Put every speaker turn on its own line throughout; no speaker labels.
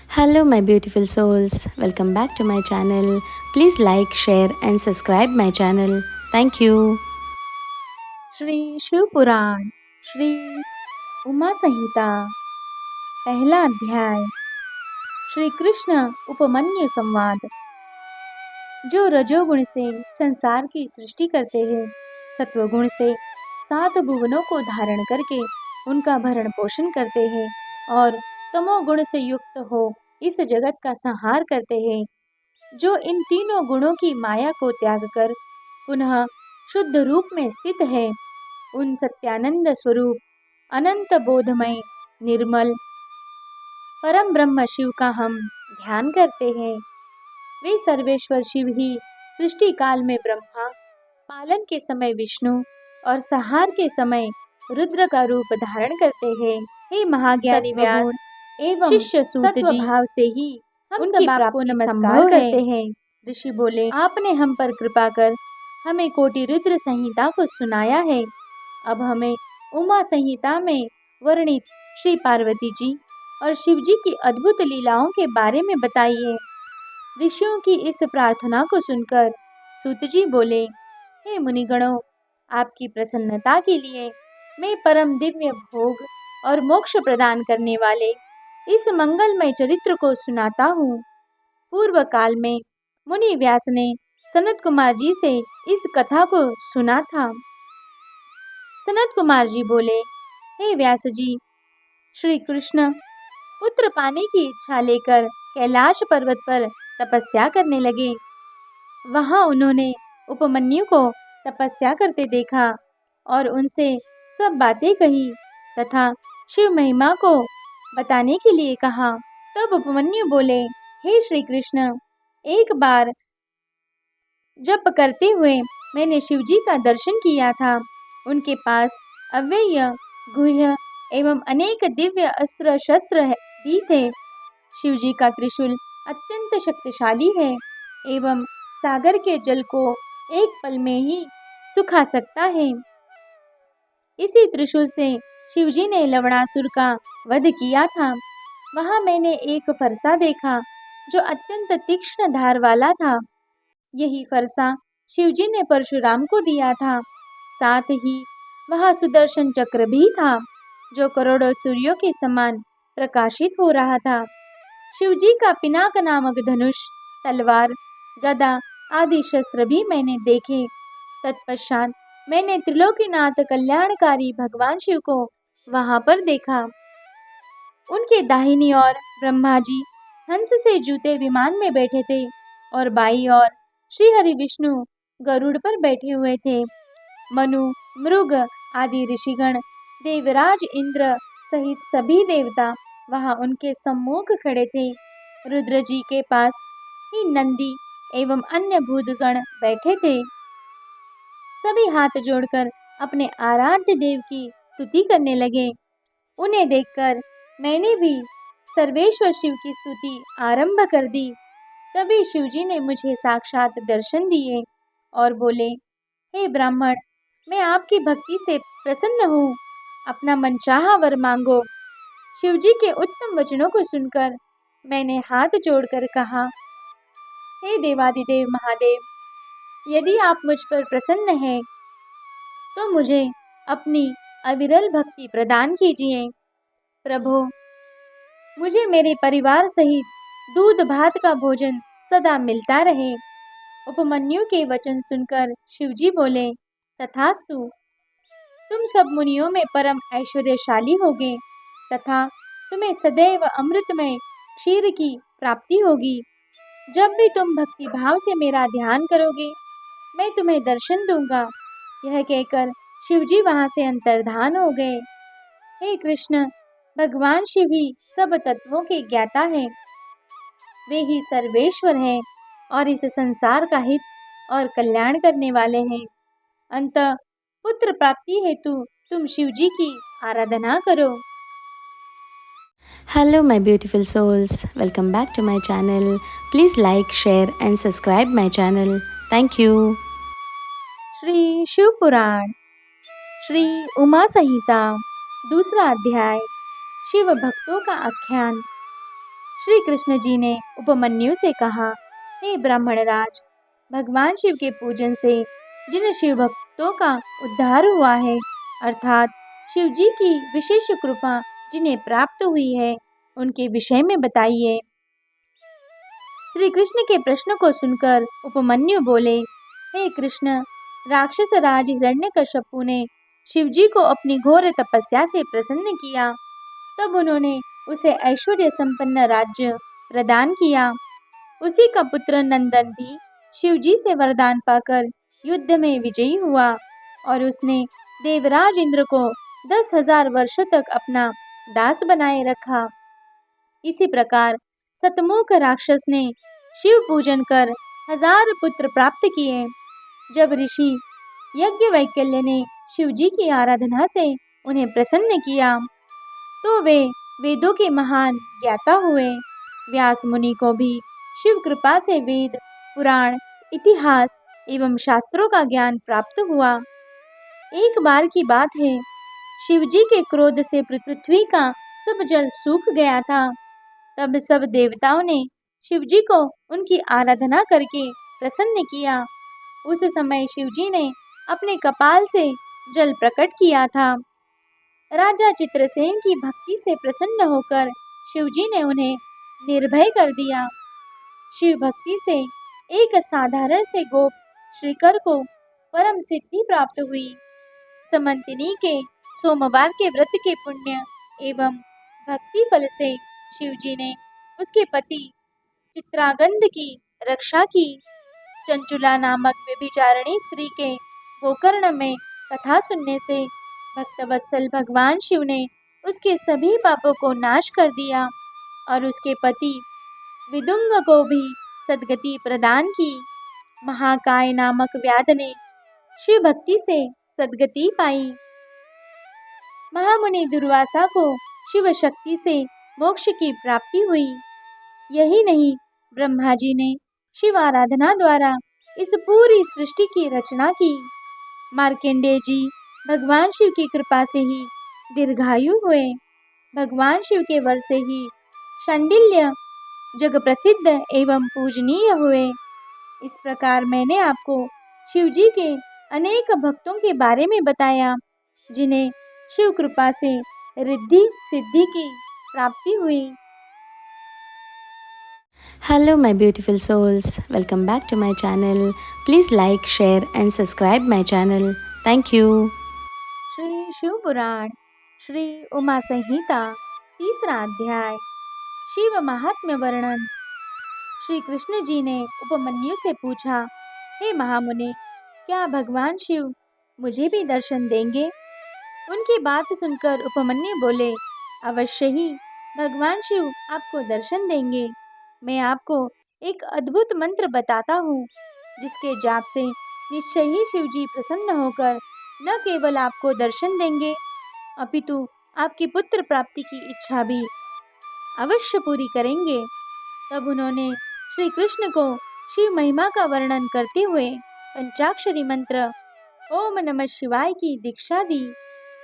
Hello, my beautiful souls. Welcome back to my channel. Please like, share, and subscribe my channel. Thank you.
Shri Shiv पुराण श्री उमा संहिता पहला अध्याय श्री कृष्ण उपमन्यु संवाद। जो रजोगुण से संसार की सृष्टि करते हैं, सत्वगुण से सात भुवनों को धारण करके उनका भरण पोषण करते हैं और तमोगुण से युक्त हो इस जगत का संहार करते हैं, जो इन तीनों गुणों की माया को त्याग कर पुनः शुद्ध रूप में स्थित है, उन सत्यानंद स्वरूप अनंत बोधमय निर्मल परम ब्रह्म शिव का हम ध्यान करते हैं। वे सर्वेश्वर शिव ही सृष्टि काल में ब्रह्मा, पालन के समय विष्णु और संहार के समय रुद्र का रूप धारण करते हैं। हे महाज्ञानी व्यास एवं शिष्य सूत जी, भाव से ही हम सब आपको नमस्कार करते हैं। ऋषि बोले, आपने हम पर कृपा कर हमें कोटि रुद्र संहिता को सुनाया है। अब हमें उमा संहिता में वर्णित श्री पार्वती जी और शिव जी की अद्भुत लीलाओं के बारे में बताइए। ऋषियों की इस प्रार्थना को सुनकर सूत जी बोले, हे मुनिगणों, आपकी प्रसन्नता के लिए मैं परम दिव्य भोग और मोक्ष प्रदान करने वाले इस मंगलमय चरित्र को सुनाता हूँ। पूर्व काल में मुनि व्यास ने सनत कुमार जी से इस कथा को सुना था। सनत कुमार जी बोले, हे व्यास जी, श्री कृष्ण पुत्र पाने की इच्छा लेकर कैलाश पर्वत पर तपस्या करने लगे। वहां उन्होंने उपमन्यु को तपस्या करते देखा और उनसे सब बातें कही तथा शिव महिमा को बताने के लिए कहा। तब उपमन्यु बोले, हे श्री कृष्ण, एक बार जप करते हुए मैंने शिव जी का दर्शन किया था। उनके पास अव्यय, गुह्य एवं अनेक दिव्य अस्त्र शस्त्र भी थे। शिव जी का त्रिशूल अत्यंत शक्तिशाली है एवं सागर के जल को एक पल में ही सुखा सकता है। इसी त्रिशूल से शिव जी ने लवणासुर का वध किया था। वहां मैंने एक फरसा देखा जो अत्यंत तीक्ष्ण धार वाला था। यही फरसा शिव जी ने परशुराम को दिया था। साथ ही वहां सुदर्शन चक्र भी था जो करोड़ों सूर्यों के समान प्रकाशित हो रहा था। शिव जी का पिनाक नामक धनुष, तलवार, गदा आदि शस्त्र भी मैंने देखे। तत्पश्चात मैंने त्रिलोकीनाथ कल्याणकारी भगवान शिव को वहां पर देखा। उनके दाहिनी ओर ब्रह्मा जी हंस से जूते विमान में बैठे थे और बाई ओर श्री हरि विष्णु गरुड़ पर बैठे हुए थे। मनु, मृग आदि ऋषिगण, देवराज इंद्र सहित सभी देवता वहां उनके सम्मुख खड़े थे। रुद्र जी के पास ही नंदी एवं अन्य भूतगण बैठे थे। सभी हाथ जोड़कर अपने आराध्य देव की स्तुति करने लगे। उन्हें देखकर मैंने भी सर्वेश्वर शिव की स्तुति आरंभ कर दी। तभी शिव जी ने मुझे साक्षात दर्शन दिए और बोले, हे ब्राह्मण, मैं आपकी भक्ति से प्रसन्न हूँ, अपना मनचाहा वर मांगो। शिव जी के उत्तम वचनों को सुनकर मैंने हाथ जोड़कर कहा, हे देवादिदेव महादेव, यदि आप मुझ पर प्रसन्न हैं तो मुझे अपनी अविरल भक्ति प्रदान कीजिए। प्रभो, मुझे मेरे परिवार सहित दूध भात का भोजन सदा मिलता रहे। उपमन्यु के वचन सुनकर शिवजी बोले, तथास्तु, तुम सब मुनियों में परम ऐश्वर्यशाली होगे तथा तुम्हें सदैव अमृतमय क्षीर की प्राप्ति होगी। जब भी तुम भक्ति भाव से मेरा ध्यान करोगे, मैं तुम्हें दर्शन दूंगा। यह कहकर शिवजी वहां से अंतर्धान हो गए। हे कृष्ण, भगवान शिव ही सब तत्वों के ज्ञाता हैं। वे ही सर्वेश्वर हैं और इस संसार का हित और कल्याण करने वाले हैं। अंतः पुत्र प्राप्ति हेतु तुम शिव जी की आराधना करो।
Hello, my beautiful souls. Welcome back to my channel. Please like, share, and subscribe my channel. Thank you.
Shri Shiv पुराण श्री उमा संहिता दूसरा अध्याय शिव भक्तों का आख्यान। श्री कृष्ण जी ने उपमन्यु से कहा, हे ब्राह्मणराज, भगवान शिव के पूजन से जिन शिव भक्तों का उद्धार हुआ है, अर्थात शिव जी की विशेष कृपा जिन्हें प्राप्त हुई है, उनके विषय में बताइए। श्री कृष्ण के प्रश्न को सुनकर उपमन्यु बोले, हे कृष्ण, राक्षस राज हिरण्यकश्यपु ने शिव जी को अपनी घोर तपस्या से प्रसन्न किया। तब उन्होंने उसे ऐश्वर्य संपन्न राज्य प्रदान किया। उसी का पुत्र नंदन भी शिव जी से वरदान पाकर युद्ध में विजयी हुआ और उसने देवराज इंद्र को 10,000 वर्षों तक अपना दास बनाए रखा। इसी प्रकार सतमुख राक्षस ने शिव पूजन कर 1000 पुत्र प्राप्त किए। जब ऋषि यज्ञवैकल्य ने शिव जी की आराधना से उन्हें प्रसन्न किया, तो वे वेदों के महान ज्ञाता हुए। व्यास मुनि को भी शिव कृपा से वेद, पुराण, इतिहास एवं शास्त्रों का ज्ञान प्राप्त हुआ। एक बार की बात है, शिव जी के क्रोध से पृथ्वी का सब जल सूख गया था। तब सब देवताओं ने शिव जी को उनकी आराधना करके प्रसन्न किया। उस समय शिव जी ने अपने कपाल से जल प्रकट किया था। राजा चित्रसेन की भक्ति से प्रसन्न होकर शिव जी ने उन्हें निर्भय कर दिया। शिव भक्ति से एक साधारण से गोप श्रीकर को परम सिद्धि प्राप्त हुई। समंतिनी के सोमवार के व्रत के पुण्य एवं भक्ति फल से शिव जी ने उसके पति चित्रांगद की रक्षा की। चंचुला नामक व्यभिचारिणी स्त्री के गोकर्ण में कथा सुनने से भक्तवत्सल भगवान शिव ने उसके सभी पापों को नाश कर दिया और उसके पति विदुंग को भी सद्गति प्रदान की। महाकाय नामक व्याध ने शिव भक्ति से सद्गति पाई। महामुनि दुर्वासा को शिव शक्ति से मोक्ष की प्राप्ति हुई। यही नहीं, ब्रह्मा जी ने शिव आराधना द्वारा इस पूरी सृष्टि की रचना की। मार्कंडेय जी भगवान शिव की कृपा से ही दीर्घायु हुए। भगवान शिव के वर से ही शांडिल्य जग प्रसिद्ध एवं पूजनीय हुए। इस प्रकार मैंने आपको शिव जी के अनेक भक्तों के बारे में बताया, जिन्हें शिव कृपा से रिद्धि सिद्धि की प्राप्ति हुई।
Hello, my beautiful souls. Welcome back to my channel. Please like, share, and subscribe my channel. Thank you.
Shri Shiv पुराण श्री उमा संहिता तीसरा अध्याय शिव महात्म्य वर्णन। श्री कृष्ण जी ने उपमन्यु से पूछा, हे महामुनि, क्या भगवान शिव मुझे भी दर्शन देंगे? उनकी बात सुनकर उपमन्यु बोले, अवश्य ही भगवान शिव आपको दर्शन देंगे। मैं आपको एक अद्भुत मंत्र बताता हूँ, जिसके जाप से निश्चय ही शिव जी प्रसन्न होकर न केवल आपको दर्शन देंगे, अपितु आपकी पुत्र प्राप्ति की इच्छा भी अवश्य पूरी करेंगे। तब उन्होंने श्री कृष्ण को शिव महिमा का वर्णन करते हुए पंचाक्षरी मंत्र ओम नमः शिवाय की दीक्षा दी।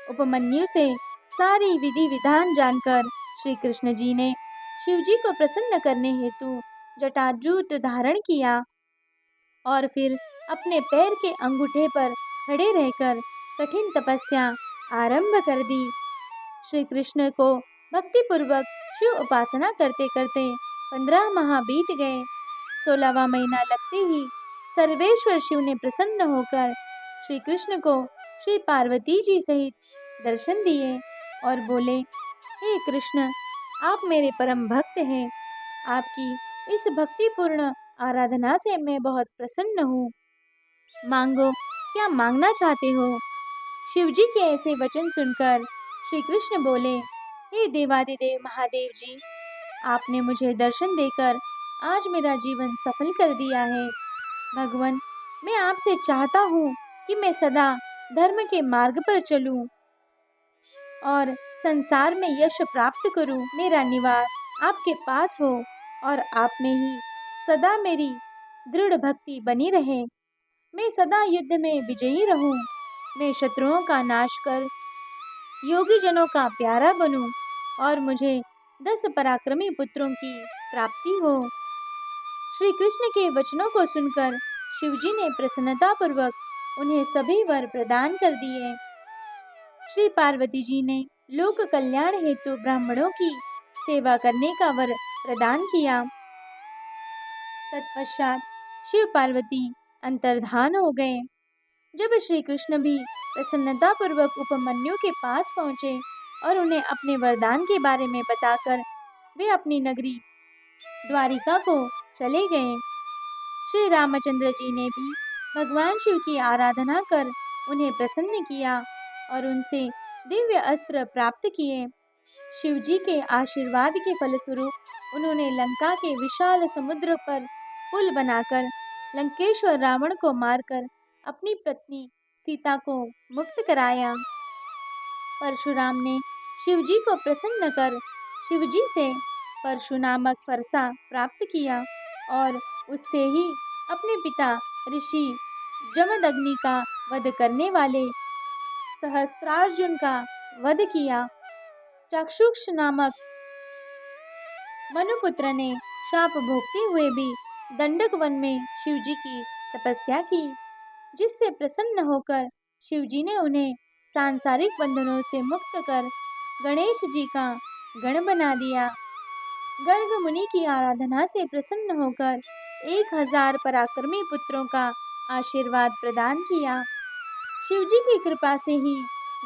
उपमन्यु से सारी विधि विधान जानकर श्री कृष्ण जी ने शिव जी को प्रसन्न करने हेतु जटाजूट धारण किया और फिर अपने पैर के अंगूठे पर खड़े रहकर कठिन तपस्या आरंभ कर दी। श्री कृष्ण को भक्तिपूर्वक शिव उपासना करते करते 15 माह बीत गए। 16वां महीना लगते ही सर्वेश्वर शिव ने प्रसन्न होकर श्री कृष्ण को श्री पार्वती जी सहित दर्शन दिए और बोले, हे कृष्ण, आप मेरे परम भक्त हैं। आपकी इस भक्तिपूर्ण आराधना से मैं बहुत प्रसन्न हूँ। मांगो, क्या मांगना चाहते हो? शिव जी के ऐसे वचन सुनकर श्री कृष्ण बोले, हे देवादिदेव महादेव जी, आपने मुझे दर्शन देकर आज मेरा जीवन सफल कर दिया है। भगवान, मैं आपसे चाहता हूँ कि मैं सदा धर्म के मार्ग पर चलूं और संसार में यश प्राप्त करूं। मेरा निवास आपके पास हो और आप में ही सदा मेरी दृढ़ भक्ति बनी रहे। मैं सदा युद्ध में विजयी रहूं। मैं शत्रुओं का नाश कर योगी जनों का प्यारा बनूं और मुझे 10 पराक्रमी पुत्रों की प्राप्ति हो। श्री कृष्ण के वचनों को सुनकर शिवजी ने प्रसन्नतापूर्वक उन्हें सभी वर प्रदान कर दिए। श्री पार्वती जी ने लोक कल्याण हेतु ब्राह्मणों की सेवा करने का वर प्रदान किया। तत्पश्चात शिव पार्वती अंतर्धान हो गए। जब श्री कृष्ण भी प्रसन्नतापूर्वक उपमन्यु के पास पहुंचे और उन्हें अपने वरदान के बारे में बताकर वे अपनी नगरी द्वारिका को चले गए। श्री रामचंद्र जी ने भी भगवान शिव की आराधना कर उन्हें प्रसन्न किया और उनसे दिव्य अस्त्र प्राप्त किए। शिव जी के आशीर्वाद के फलस्वरूप उन्होंने लंका के विशाल समुद्र पर पुल बनाकर लंकेश्वर रावण को मारकर अपनी पत्नी सीता को मुक्त कराया। परशुराम ने शिवजी को प्रसन्न कर शिवजी से परशु नामक फरसा प्राप्त किया और उससे ही अपने पिता ऋषि जमदग्नि का वध करने वाले सहस्त्रार्जुन का वध किया। चाक्षुष नामक मनुपुत्र ने शाप भोगते हुए भी दंडक वन में शिवजी की तपस्या की, जिससे प्रसन्न होकर शिवजी ने उन्हें सांसारिक बंधनों से मुक्त कर गणेश जी का गण बना दिया। गर्ग मुनि की आराधना से प्रसन्न होकर 1000 पराक्रमी पुत्रों का आशीर्वाद प्रदान किया। शिवजी की कृपा से ही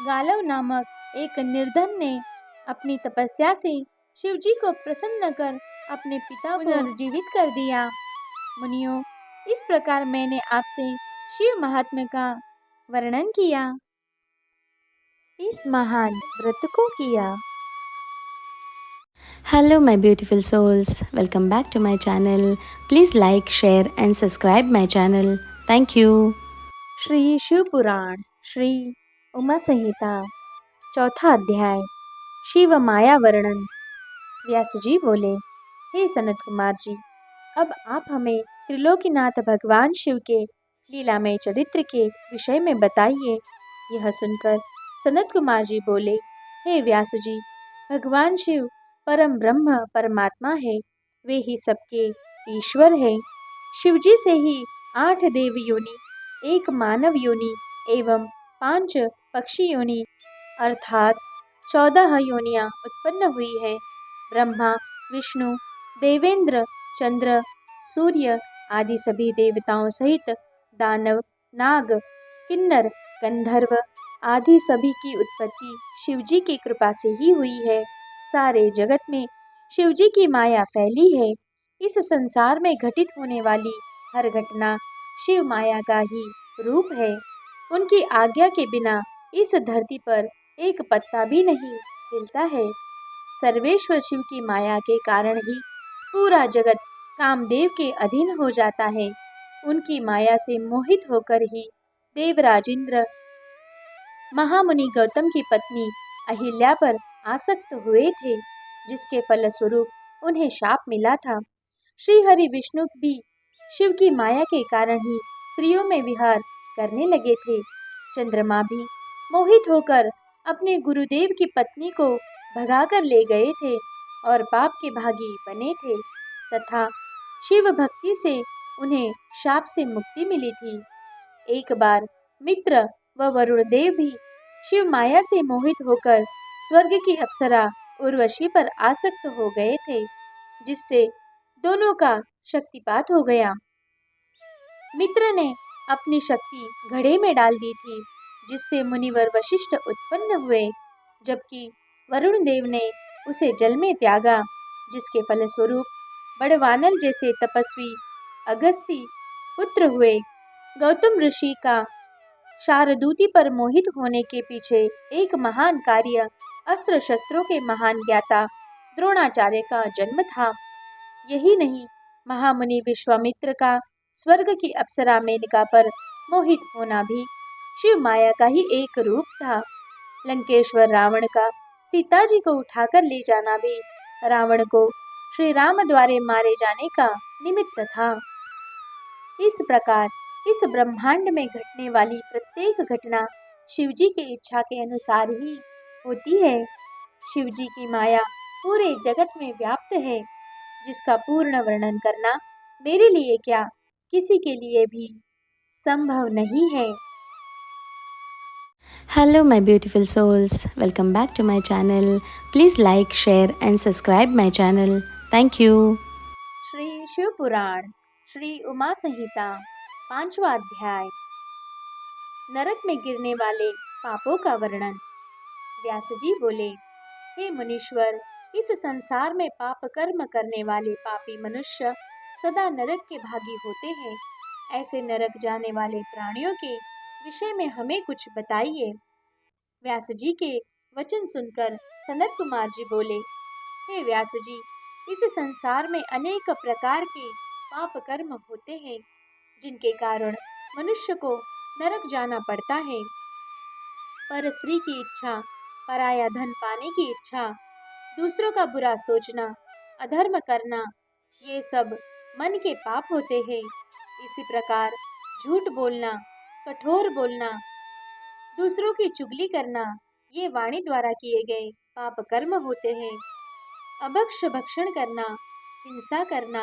गालव नामक एक निर्धन ने अपनी तपस्या से शिवजी को प्रसन्न कर अपने पिता को पुनर्जीवित कर दिया। मुनियों, इस प्रकार मैंने आपसे शिव महात्म्य का वर्णन किया। इस महान व्रत को किया।
Hello my beautiful souls, welcome back to my channel. Please like, share and subscribe my channel. Thank you.
Shri Shiv पुराण श्री उमा संहिता चौथा अध्याय शिव माया वर्णन। व्यास जी बोले, हे सनत कुमार जी, अब आप हमें त्रिलोकीनाथ भगवान शिव के लीलामय चरित्र के विषय में बताइए। यह सुनकर सनत कुमार जी बोले, हे व्यास जी, भगवान शिव परम ब्रह्म परमात्मा है, वे ही सबके ईश्वर है। शिव जी से ही 8 देव योनि, 1 मानव योनि एवं 5 पक्षी योनि अर्थात 14 योनियां उत्पन्न हुई है। ब्रह्मा, विष्णु, देवेंद्र, चंद्र, सूर्य आदि सभी देवताओं सहित दानव, नाग, किन्नर, गंधर्व आदि सभी की उत्पत्ति शिवजी की कृपा से ही हुई है। सारे जगत में शिवजी की माया फैली है। इस संसार में घटित होने वाली हर घटना शिव माया का ही रूप है। उनकी आज्ञा के बिना इस धरती पर एक पत्ता भी नहीं हिलता है। सर्वेश्वर शिव की माया के कारण ही पूरा जगत कामदेव के अधीन हो जाता है। उनकी माया से मोहित होकर ही देवराज इंद्र महामुनि गौतम की पत्नी अहिल्या पर आसक्त हुए थे, जिसके फलस्वरूप उन्हें शाप मिला था। श्री हरि विष्णु भी शिव की माया के कारण ही स्त्रियों में विहार करने लगे थे। चंद्रमा भी मोहित होकर अपने गुरुदेव की पत्नी को भगाकर ले गए थे और पाप के भागी बने थे तथा शिव भक्ति से उन्हें शाप से मुक्ति मिली थी। एक बार मित्र व वरुण देव भी शिव माया से मोहित होकर स्वर्ग की अप्सरा उर्वशी पर आसक्त हो गए थे, जिससे दोनों का शक्तिपात हो गया। मित्र ने अपनी शक्ति घड़े में डाल दी थी, जिससे मुनिवर वशिष्ठ उत्पन्न हुए, जबकि वरुण देव ने उसे जल में त्यागा, जिसके फलस्वरूप बड़वानल जैसे तपस्वी अगस्ती पुत्र हुए। गौतम ऋषि का शारदूति पर मोहित होने के पीछे एक महान कार्य अस्त्र शस्त्रों के महान ज्ञाता द्रोणाचार्य का जन्म था। यही नहीं, महामुनि विश्वामित्र का स्वर्ग की अप्सरा मेनका पर मोहित होना भी शिव माया का ही एक रूप था। लंकेश्वर रावण का सीता जी को उठाकर ले जाना भी रावण को श्री राम द्वारे मारे जाने का निमित्त था। इस प्रकार इस ब्रह्मांड में घटने वाली प्रत्येक घटना शिवजी की इच्छा के अनुसार ही होती है। शिवजी की माया पूरे जगत में व्याप्त है, जिसका पूर्ण वर्णन करना मेरे लिए क्या, किसी के लिए भी संभव नहीं है।
Hello, my beautiful souls. Welcome back to my channel. Please like, share, and subscribe my channel. Thank you.
Shri Shiv पुराण श्री उमा संहिता 5वां अध्याय। नरक में गिरने वाले पापों का वर्णन। व्यास जी बोले, हे मुनीश्वर, इस संसार में पाप कर्म करने वाले पापी मनुष्य सदा नरक के भागी होते हैं। ऐसे नरक जाने वाले प्राणियों के विषय में हमें कुछ बताइए। व्यास जी के वचन सुनकर सनत कुमार जी बोले, हे व्यास जी, इस संसार में अनेक प्रकार के पाप कर्म होते हैं, जिनके कारण मनुष्य को नरक जाना पड़ता है। पर स्त्री की इच्छा, पराया धन पाने की इच्छा, दूसरों का बुरा सोचना, अधर्म करना, ये सब मन के पाप होते हैं। इसी प्रकार झूठ बोलना, कठोर बोलना, दूसरों की चुगली करना, ये वाणी द्वारा किए गए पाप कर्म होते हैं। अभक्ष भक्षण करना, हिंसा करना,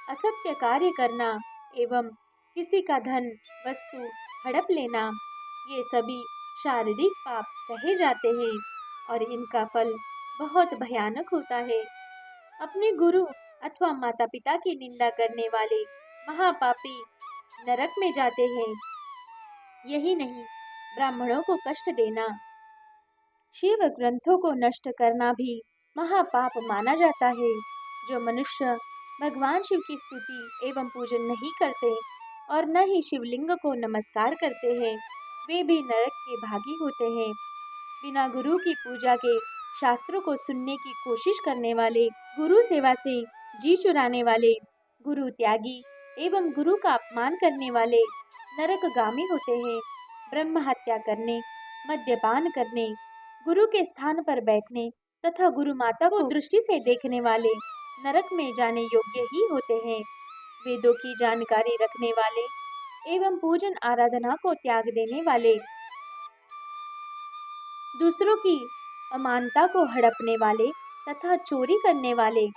असत्य कार्य करना एवं किसी का धन वस्तु हड़प लेना, ये सभी शारीरिक पाप कहे जाते हैं और इनका फल बहुत भयानक होता है। अपने गुरु अथवा माता पिता की निंदा करने वाले महापापी नरक में जाते हैं। यही नहीं, ब्राह्मणों को कष्ट देना, शिव ग्रंथों को नष्ट करना भी महापाप माना जाता है। जो मनुष्य भगवान शिव की स्तुति एवं पूजन नहीं करते और न ही शिवलिंग को नमस्कार करते हैं, वे भी नरक के भागी होते हैं। बिना गुरु की पूजा के शास्त्रों को सुनने की कोशिश करने वाले, गुरु सेवा से जी चुराने वाले, गुरु त्यागी एवं गुरु का अपमान करने वाले नरकगामी होते हैं। ब्रह्म हत्या करने, मद्यपान करने, गुरु के स्थान पर बैठने तथा गुरु माता को दृष्टि से देखने वाले नरक में जाने योग्य ही होते हैं। वेदों की जानकारी रखने वाले एवं पूजन आराधना को त्याग देने वाले, दूसरों की अमानता को हड़पने वाले तथा चोरी करने वाले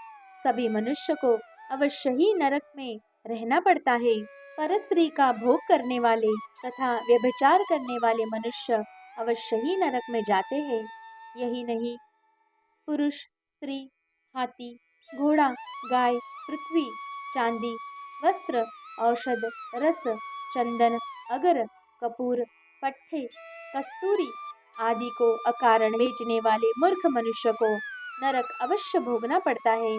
सभी मनुष्य को अवश्य ही नरक में रहना पड़ता है। पर स्त्री का भोग करने वाले तथा व्यभिचार करने वाले मनुष्य अवश्य ही नरक में जाते हैं। यही नहीं, पुरुष, स्त्री, हाथी, घोड़ा, गाय, पृथ्वी, चांदी, वस्त्र, औषध, रस, चंदन, अगर, कपूर, पट्टे, कस्तूरी आदि को अकारण बेचने वाले मूर्ख मनुष्य को नरक अवश्य भोगना पड़ता है।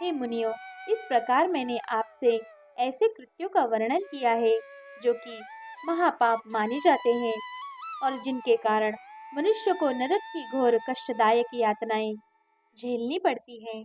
हे मुनियों, इस प्रकार मैंने आपसे ऐसे कृत्यों का वर्णन किया है जो कि महापाप माने जाते हैं और जिनके कारण मनुष्य को नरक की घोर कष्टदायक यातनाएं झेलनी पड़ती हैं।